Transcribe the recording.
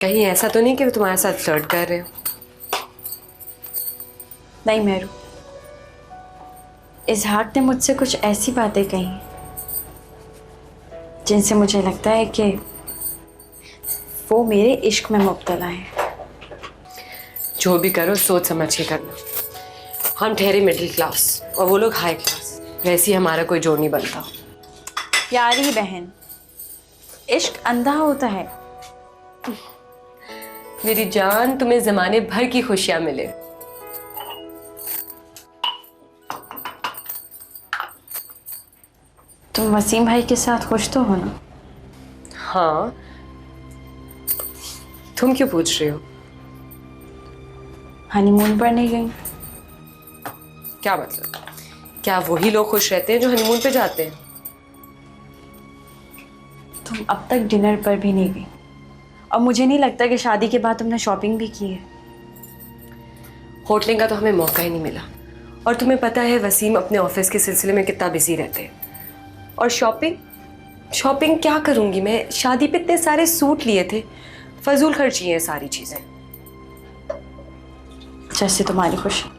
कहीं ऐसा तो नहीं कि वो तुम्हारे साथ फ्लर्ट कर रहे हो? नहीं मेरू, इजहार ने मुझसे कुछ ऐसी बातें कही जिनसे मुझे लगता है कि वो मेरे इश्क में मुब्तला है। जो भी करो सोच समझ के करना। हम ठहरे मिडिल क्लास और वो लोग हाई क्लास, वैसे ही हमारा कोई जोड़ नहीं बनता। प्यारी बहन, इश्क अंधा होता है। मेरी जान, तुम्हें जमाने भर की खुशियां मिले। तुम वसीम भाई के साथ खुश तो हो ना? हाँ, तुम क्यों पूछ रही हो? हनीमून पर नहीं गई? क्या मतलब? क्या वही लोग खुश रहते हैं जो हनीमून पे जाते हैं? तुम अब तक डिनर पर भी नहीं गई और मुझे नहीं लगता कि शादी के बाद तुमने शॉपिंग भी की है। होटलिंग का तो हमें मौका ही नहीं मिला, और तुम्हें पता है वसीम अपने ऑफिस के सिलसिले में कितना बिजी रहते हैं। और शॉपिंग शॉपिंग क्या करूंगी मैं? शादी पे इतने सारे सूट लिए थे, फजूल खर्ची हैं सारी चीजें। जैसे तुम्हारी खुशी।